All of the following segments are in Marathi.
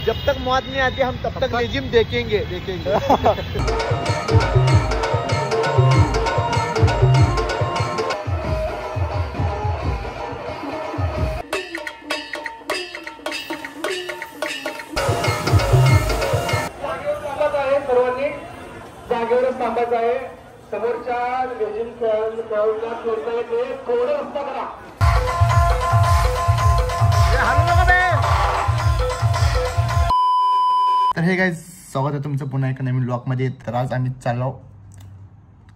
जब तक मौत नहीं आती हम तब तक लेजिम देखेंगे। सर्वांनी जागेवरच थांबायचं आहे। समोरच्या लेजिम खेळाडूंना सोडता येते, थोडं रस्ता करा। तर हे गाईज, स्वागत आहे तुमचं पुन्हा एका नवीन ब्लॉग मध्ये। तर आज आम्ही चाललो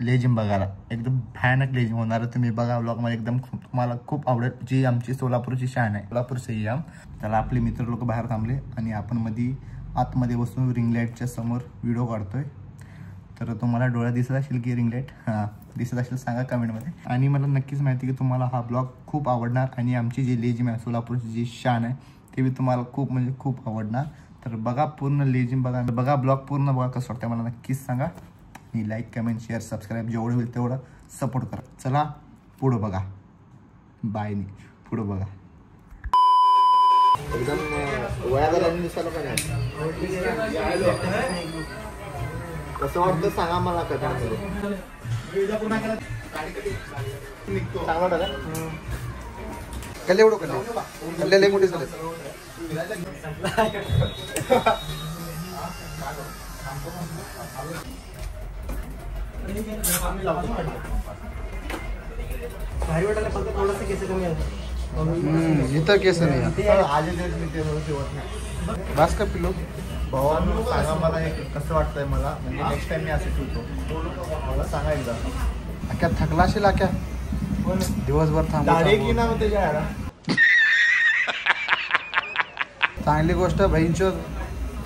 लेजिम बघायला। एकदम भयानक लेजिम होणार आहे, तुम्ही बघा ब्लॉग मध्ये। एकदम तुम्हाला खूप आवडेल। जी आमची सोलापूरची शान आहे, सोलापूर सह्याम। त्याला आपले मित्र लोक बाहेर थांबले आणि आपण आतमध्ये बसून रिंग लाईटच्या समोर व्हिडिओ काढतोय। तर तुम्हाला डोळ्यात दिसत असेल की रिंग लाईट दिसत असेल, सांगा कमेंटमध्ये। आणि मला नक्कीच माहिती की तुम्हाला हा ब्लॉग खूप आवडणार आणि आमची जी लेजिम आहे, सोलापूरची जी शान आहे, ते बी तुम्हाला खूप म्हणजे खूप आवडणार। तर बघा पूर्ण लेजिम, बघा ब्लॉग पूर्ण बघा, कसं वाटतं मला नक्कीच सांगा। आणि लाईक कमेंट शेअर सबस्क्राईब जेवढं होईल तेवढं सपोर्ट करा। चला पुढं बघा, बाय नाही, पुढं बघा। एकदम वयादारांनी दिसायला का नाही, कसं वाटतं सांगा मला। कधी सांगा दादा, कल्ले एवढं कल्ले मोठे झाले। भारी वाटायला फक्त थोडंसं केस कमी आहे। इथं केस नाही बस का पिलो। भावांनो सांगा मला कसं वाटतंय मला, म्हणजे नेक्स्ट टाइम मी असं ठेवतो, मला सांगा एकदा। अख्या थकला असेल, अख्या दिवसभर थांबली ना त्याच्या। चांगली गोष्ट बहीणचो,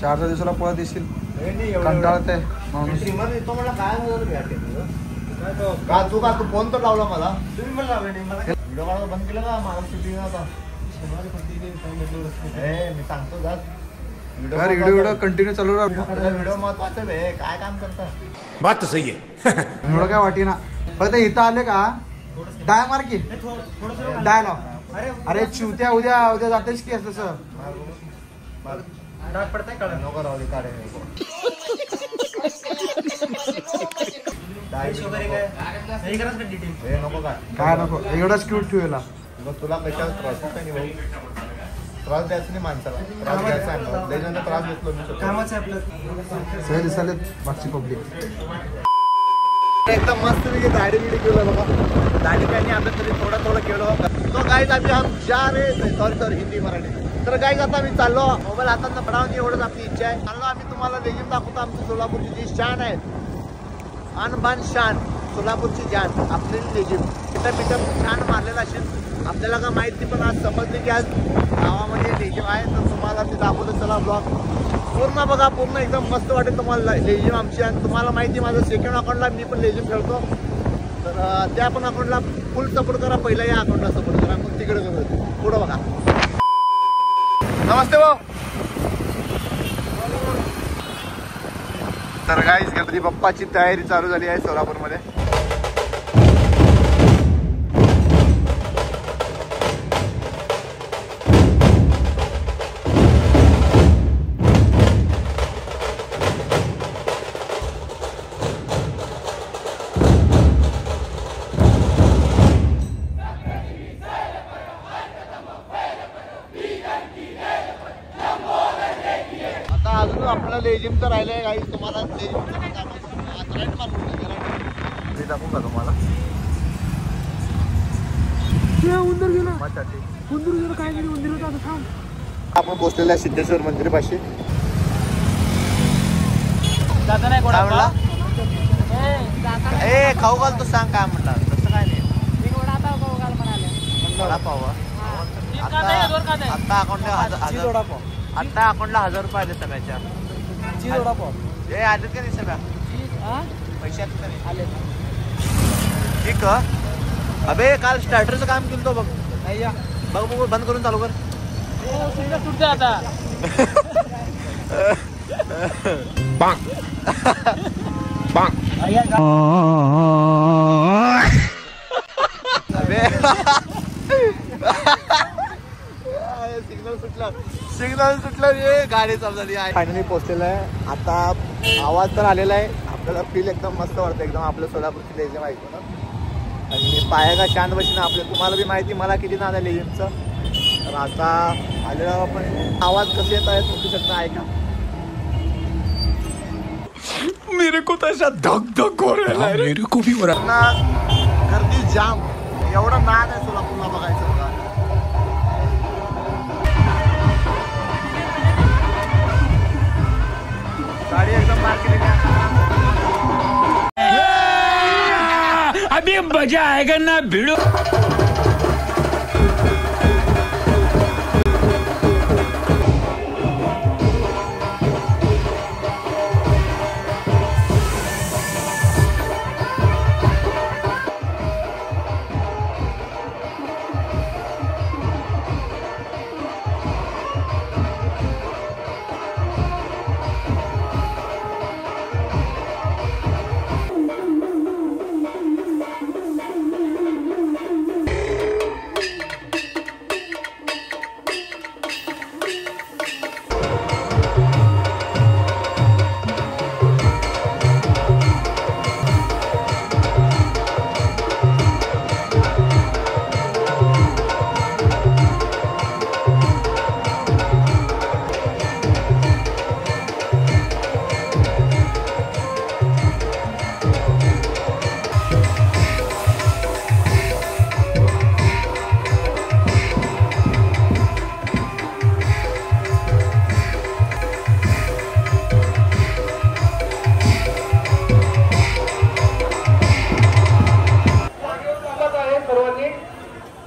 4 दिवसाला पळत येशील, कंटाळत आहे माणूस। तू फोन तर लावला मला, तुम्ही पण लावले नाही मला। व्हिडिओ काढायला बंद केलं का मला शूटिंग आता? मी सांगतो जा, व्हिडिओ कंटिन्यू चालू राहा। व्हिडिओ महत्वाचा आहे, काय काम करता? बात तो सही है। एवढं काय वाटी ना, फक्त इथं आले का डाय मार की डाय लाव। अरे चिवत्या उद्या जातेस की असं तसं डाग पडताय काढ नको राहू काढे नको काय नको एवढाच क्यूट ठेवला। तुला कशाला त्रास होत नाही भाऊ, त्रास द्यायचा नाही माणसाला, त्रास द्यायचा आहे, त्रास घेतलो मी कामाचं आपलं। सगळे दिसाले मागची पब्लिक एकदम मस्त दाढी बिडी केलं बघा। दाढी काही आपलं तरी थोडं केलं। तो गाईज आम्ही हम जा रे, सॉरी हिंदी मराठी। तर गाईज आता आम्ही चाललो, मोबाईल हातात पडावं एवढंच आपली इच्छा आहे। चाललो आम्ही तुम्हाला लेजिम दाखवतो, आमची सोलापूरची जी शान आहे, अनबान शान, सोलापूरची जान आपली लेजिम। पिटं छान मारलेला असेल, आपल्याला का माहिती पण आज समजते की आज गावामध्ये लेजिम आहे। तर तुम्हाला ते दाखवतो, चला ब्लॉग पूर्ण बघा, पूर्ण एकदम मस्त वाटेल तुम्हाला लेजिम आमची। आणि तुम्हाला माहिती माझं सेकंड अकाउंटला मी पण लेजिम खेळतो, तर त्या पण अकाउंटला फुल सपोर्ट करा, पहिला या अकाउंटला सपोर्ट करा, मग तिकडे पुढं बघा। नमस्ते भाऊ। तर गाईज गणपती बाप्पाची तयारी चालू झाली आहे सोलापूरमध्ये। अजून आपलं लेजिम तर राहिलंय गाईज, तुम्हाला लेजिम दाखवू का तुम्हाला? उंदीर गेला काय उंदीर होता। आपण पोहोचलेलं आहे सिद्धेश्वर मंदिरापाशी। खाऊ घाल तू, सांग काय म्हणला? तसं काय नाही, आता अकाउंटला 1000 रुपये आले सगळ्याच्या। हे आलेत का नाही सगळ्या पैसे आले का नाही? आले ठीक आहे। अबे काल स्टार्टरचं काम केलं तो बघ, बघ बंद करून चालू कर। आता सिग्नल सुटला म्हटलं रे गाडी चालू झाली आहे. फायनली पोहोचलेलं आहे. आता आवाज तर आलेला आहे. आपल्याला फील एकदम मस्त वाटतं. एकदम आपलं सोलापूरची लेझिम ऐकू ना. आणि पायाला शांत बसणं आपलं. तुम्हाला बी माहिती मला किती नाद आहे लेझिमचं. तर आता आलेला आपण आवाज कसे येत आहे तुम्ही शकता ऐका. मेरे को तो ऐसा धक धक हो रहा है. मेरे को भी हो रहा है. गर्दी जाम. एवढा नाद आहे सोलापूरला बघायचं बघा. गाडी एकदम मार्केट अभी मजा आएगा ना भिड़ो.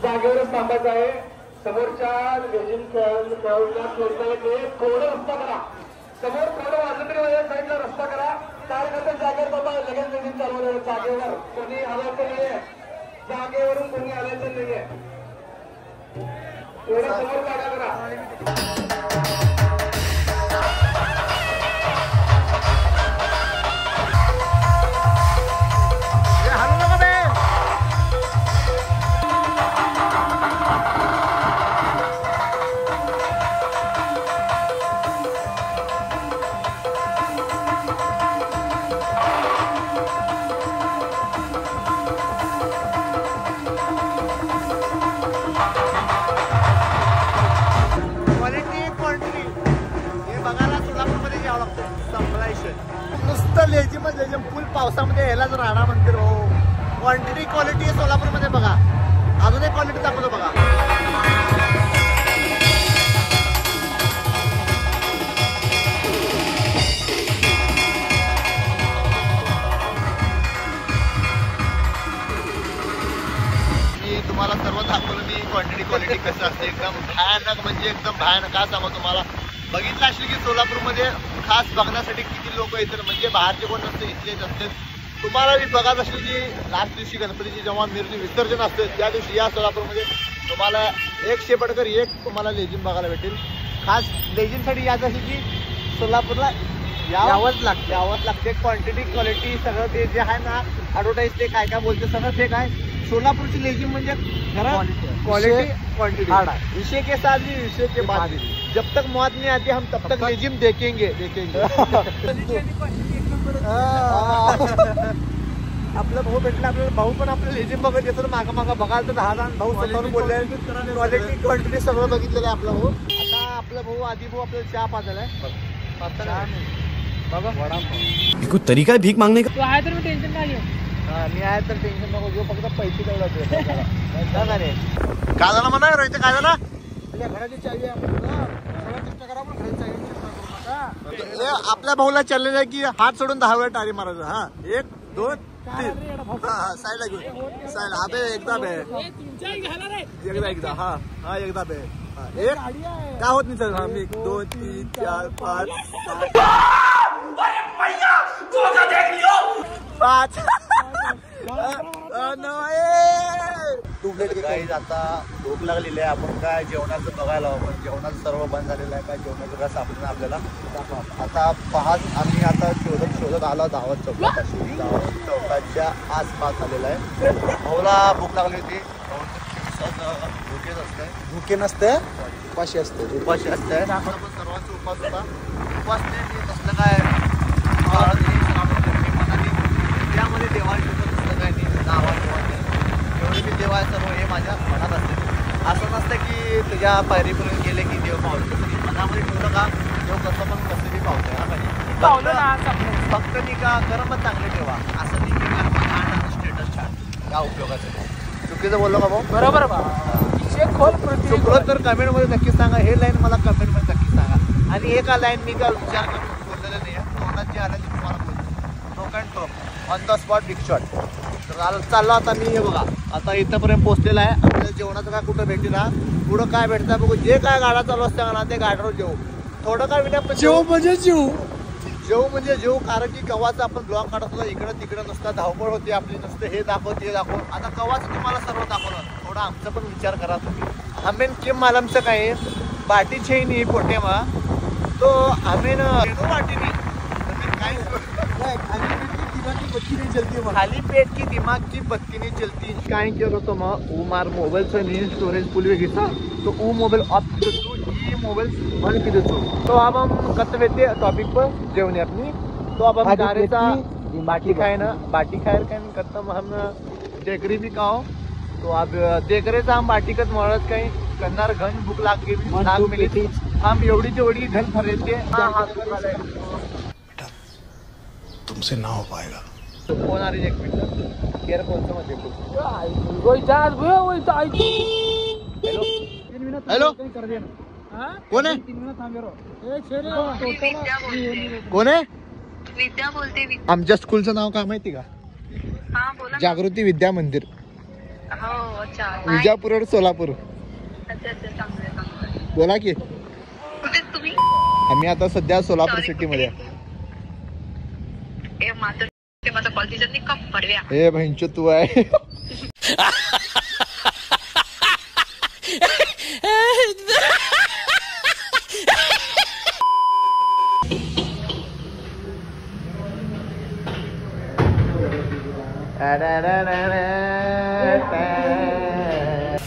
जागेवरच थांबायचं आहे. समोरच्या लेझिम खेळाडूंना खेळता येते. थोडं रस्ता करा. समोर थोडं वाजलं तरी साईडला रस्ता करा. काय करतं जागेवर बाबा लगेच लेझिम चालवलं. जागेवर कोणी आलायचं नाहीये. जागेवरून कोणी आलायचं नाहीये. थोडं समोर जागा करा. नुसतं लेझिम फुल पावसामध्ये ह्यालाच राहणार म्हणते हो. क्वांटिटी क्वालिटी आहे सोलापूरमध्ये बघा. अजून एक क्वालिटी दाखवतो बघा. मी तुम्हाला सर्व दाखवलं मी क्वालिटी कसं असते. एकदम भयानक म्हणजे एकदम भयानक. का सांगू तुम्हाला बघितलं असेल की सोलापूरमध्ये खास बघण्यासाठी किती लोक येतात. म्हणजे बाहेरचे कोण नसते इथलेच असते. तुम्हाला मी बघत असेल की लास्ट दिवशी गणपतीची जेव्हा मिरवणूक विसर्जन असते त्या दिवशी या सोलापूरमध्ये तुम्हाला 100 पडकर 1 तुम्हाला लेझिम बघायला भेटेल. खास लेझिमसाठी यायचं असेल की सोलापूरला यावंच लागते. क्वांटिटी क्वालिटी सगळं ते जे आहे ना ॲडव्हर्टाईज ते काय काय बोलते सगळं ते काय. सोलापूरची लेझिम म्हणजे क्वालिटी क्वांटिटी. विषय के साथ भी विषय के बाद भी. जब तक मौत नहीं आती हम तब तक लेझिम देखेंगे. आपला भाऊ भेटला. आपल्याला भाऊ पण आपलं लेझिम बघत येतो. मागं बघाल तर 10 जण भाऊ स्वतःहून बोलले. क्वालिटी क्वांटिटी सगळं बघितलेलं आहे आपला भाऊ. आता आपला भाऊ आधी भाऊ आपल्याला चहा पाजलाय बघा. कोई तरीका है भीख मांगने का. तू आहे तर मी टेन्शन नाही घेऊ. मी आहे तर टेन्शन नको घेऊ. फक्त पैसे तेवढा काय झालं म्हणा रोहित. काय झालं घराची चावी आपल्या भाऊला चाललेलं आहे की हात सोडून 10 वेळा टाळी मारायचं. हा 1 2 3 साईडला घेऊन साईड. अबे एकदा बे एकदा हा हा एकदा बे. एक काय होत नाही सर. हा मी 1 2 3 4 5 5 गाईज आता भूक लागलेली आहे. आपण काय जेवणाचं बघायला हवं. पण जेवणाचं सर्व बंद झालेलं आहे. काय जेवणाचं काय सापडलं आपल्याला. आता पाहत आम्ही आता शोधत आलो दावत चौकापाशी. दावत चौकाच्या आसपास आलेला आहे. भाऊला भूक लागली होती. भुकेच असतंय, भुके नसते, उपाशी असते. उपाशी असतंय. सर्वांचा उपास होता. उपास नाही तसलं काय त्यामध्ये देवाची तसलं काय नाही, नावा एवढे मी देवा सर्व हे माझ्या मनात असते. असं नसतं की तुझ्या पायरीपर्यंत गेले की देव पावतो. मनामध्ये ठेवलं का देव कसं पण कसं बी पावतोय. फक्त नाही का कर्म चांगले ठेवा, असं नाही की कर्म छान आणि स्टेटस छान, या उपयोगाचं. चुकीचं बोललो का भाऊ? बरोबर चुकलं तर कमेंटमध्ये नक्कीच सांगा. हे लाईन मला कमेंटमध्ये नक्कीच सांगा. आणि एका लाईन मी काय विचार करून बोललेलं नाही आहे, तोंडात जे आलं ते तुम्हाला बोलतो. टोक अँड टोक on the spot big shot. तर चाललो आता मी. हे बघा आता इथंपर्यंत पोहोचलेला आहे. आपल्याला जेवणाचं काय कुठं भेटी ना, पुढं काय भेटतं बघू. जे काय गाडा चालू असतं ना ते गाड्यावर जेवू. थोडं काय विना जेव म्हणजे जेव, जेव म्हणजे जेव. कारण की कवाचं आपण ब्लॉग काढत होता इकडं तिकडं नुसतं धावपळ होती आपली, नुसतं हे दाखव ते दाखव. आता कवाचं तुम्हाला सर्व दाखवणार. थोडा आमचा पण विचार करा तुम्ही. हमेन किम मालमचं काय बाटी छे नाही पोटे मा तो हमेन बाटी नाही खाली पेट की दिमाग की बत्ती नहीं चलती. काय केलं होतं मग मार मोबाईलचं नीट स्टोरेज फुल वेगळीचा तो मोबाइल ऑफ की दो ये मोबाइल ऑन की दो. तो अब हम कत थे टॉपिक पर जेवणे अपनी. तो अब हम गारेचा बाटी खाए ना, बाटी खाए काय खत्म हम डेकरी भी खाओ. तो अब डेकरेचा हम बाटी कत मळत काही करणार. घन भूक लागली नाग मिली हम एवढी तेवढी घन भरते. तुमसे ना हो पाएगा. फोन आ रही है, एक मिनट. केअर फोनचं मध्ये हॅलो हॅलो कोण आहे? कोण आहे? विद्या बोलते. आमच्या स्कूलचं नाव काय माहिती का? हा बोला. जागृती विद्या मंदिर, हो अच्छा. विजापूर रोड सोलापूर. अच्छा अच्छा चांगलं. बोला की. कुठे तुम्ही? आम्ही आता सध्या सोलापूर सिटी मध्ये. माझा कॉल तिच्यात नाही कप पडव्या. हे बहिणचो तू आहे.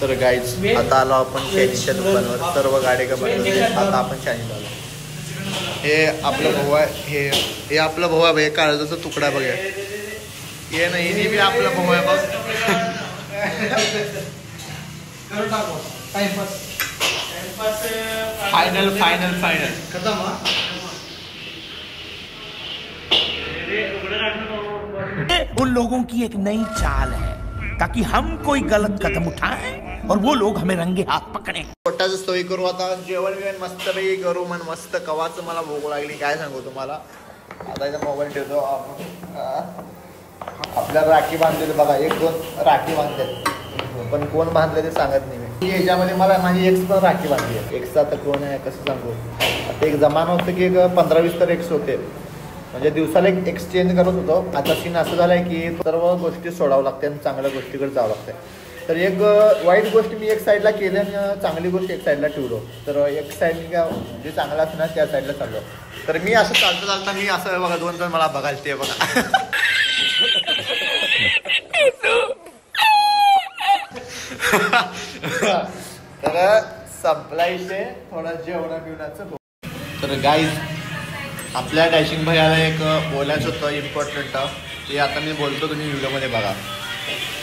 तर गाईज आता आलो आपण चायनीजच्या दुकानावर. सर्व गाडी का बनवले. आता आपण चायनीज आलो. हे आपलं भाऊ आहे. हे आपलं भाऊ आहे. हे काळजाचा तुकडा बघा. हे नाही बी आपलं भाऊ आहे बघ. फायनल फायनल फायनल खतम. उन लोगों की एक नई चाल है ताकि हम कोई गलत कदम उठाएं और वो लोग हमें रंगे हाथ पकड़े. पोटाचं सोयी करू आता. जेवण बिवण मस्त पैकी करू. मन मस्त कवाचं मला भूक लागली काय सांगू तुम्हाला. आता इथं मोबाईल ठेवतो. आपल्याला राखी बांधलेली बघा. 1-2 राखी बांधलेत पण कोण बांधले ते सांगत नाही मी. याच्यामध्ये मला माझी एक्स पण राखी बांधली आहे. एक्सचा तर कोण आहे कसं सांगू. आता एक जमाना होतं की 15-20 तर एक्स होते. म्हणजे दिवसाला एक एक्सचेंज करत होतो. आता सीन असं झालं आहे की सर्व गोष्टी सोडावं लागते आणि चांगल्या गोष्टीकडे जावं लागते. तर एक वाईट गोष्ट मी एक साईडला केली आणि चांगली गोष्ट एक साईडला ठेवलो. तर एक साईड जे चांगलं असतं ना त्या साईडला चाललो. तर मी असं चालता चालता मी असं बघा 2 जण मला बघायला ते बघा. तर संपलायचे थोडं जेवणा बिवण्याचं. तर गाईज आपल्या डॅशिंग भैयाला एक बोलायचं होतं इम्पॉर्टंट. ते आता मी बोलतो तुम्ही व्हिडिओमध्ये बघा.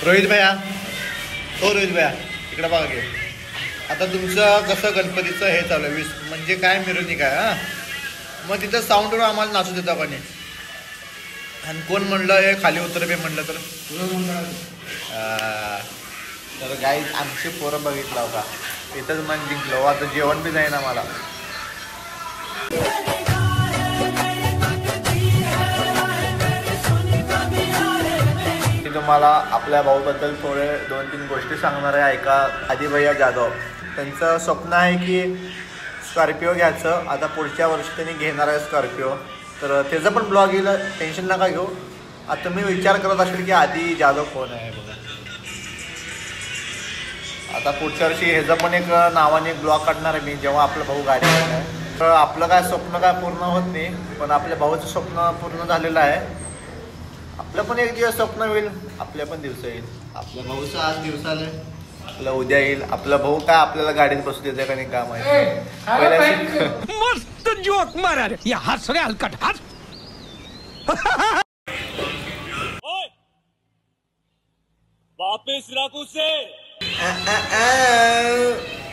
रोहित भैया हो रोहित भैया इकडे बघा घे. आता तुमचं कसं गणपतीचं हे चालू आहे म्हणजे काय मिरवणूक आहे. हां मग तिथं साऊंडवर आम्हाला नाचू देता कोणी. आणि कोण म्हणलं हे खाली उतर बे म्हणलं तर तर गाईज आमचे पोरं बघितलं का इथंच मन जिंकलं. आता जेवण बी जाईना मला. तुम्हाला आपल्या भाऊबद्दल थोडे 2-3 गोष्टी सांगणार आहे ऐका. आदी भैया जाधव त्यांचं स्वप्न आहे की स्कॉर्पिओ घ्यायचं. आता पुढच्या वर्षी त्यांनी घेणार आहे स्कॉर्पिओ. तर त्याचं पण ब्लॉग येईल टेन्शन नका घेऊ. आता तुम्ही विचार करत असेल की आदी जाधव कोण आहे बघा. आता पुढच्या वर्षी ह्याचं पण एक नावाने एक ब्लॉग काढणार आहे मी जेव्हा आपलं भाऊ गाडी आहे. तर आपलं काय स्वप्न काय पूर्ण होत नाही पण आपल्या भाऊचं स्वप्न पूर्ण झालेलं आहे. आपलं पण एक दिवस स्वप्न होईल. आपल्या पण दिवस येईल. आपल्या भाऊचं आज दिवस आलं आपलं उद्या येईल. आपला भाऊ काय आपल्याला गाडीत बसू देते का नाही काम आहे. मस्त जोक मारा रे. या हस रे हलकट हस. वापस राखू से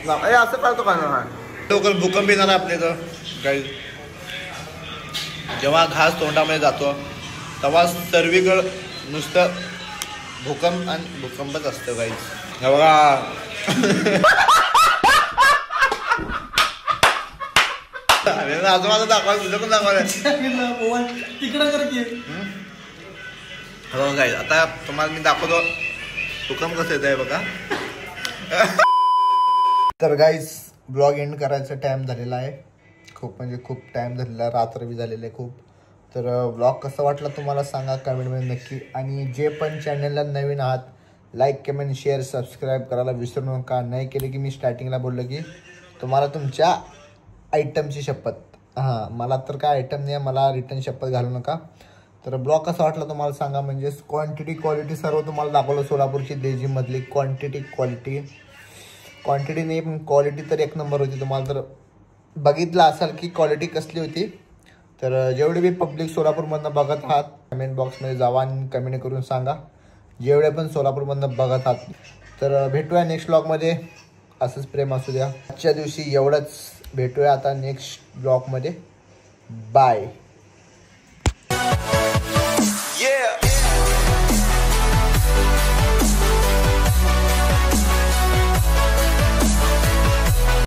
असं पाहतो का ना लवकर भूकंप येणार आपले तर काही. जेव्हा घास तोंडामध्ये जातो तेव्हा सर्वीकडं नुसतं भूकंप आणि भूकंपच असतं काही. हे बघा आजोबाला दाखवा तुझं पण दाखवायला तिकडं कर की. हो गाईज आता तुम्हाला मी दाखवतो भूकंप कसं येत आहे बघा. तर गाईज ब्लॉग एंड करायचा टाइम झालेला आहे. खूप म्हणजे खूप टाइम झालेला, रात्र बी झालेलं आहे खूप. तर ब्लॉग कसा वाटला तुम्हाला सांगा कमेंटमध्ये नक्की. आणि जे पण चॅनलला नवीन आहात लाईक कमेंट शेअर सबस्क्राईब करायला विसरू नका. नाही केले की मी स्टार्टिंगला बोललो की तुम्हाला तुमच्या आयटमची शपथ. हां मला तर काय आयटम नाही आहे, मला रिटर्न शपथ घालू नका. तर ब्लॉग कसा वाटला तुम्हाला सांगा. म्हणजे क्वांटिटी क्वालिटी सर्व तुम्हाला दाखवलं. सोलापूरची लेझिममधली क्वांटिटी क्वांटिटी नाही पण क्वालिटी तर एक नंबर होती. तुम्हाला तर बघितलं असाल की क्वालिटी कसली होती. तर जेवढे बी पब्लिक सोलापूरमधनं बघत आहात कमेंट बॉक्समध्ये जावा आणि कमेंट करून सांगा जेवढे पण सोलापूरमधनं बघत आहात. तर भेटूया नेक्स्ट ब्लॉगमध्ये. असंच प्रेम असू द्या. आजच्या दिवशी एवढंच. भेटूया आता नेक्स्ट ब्लॉगमध्ये. बाय.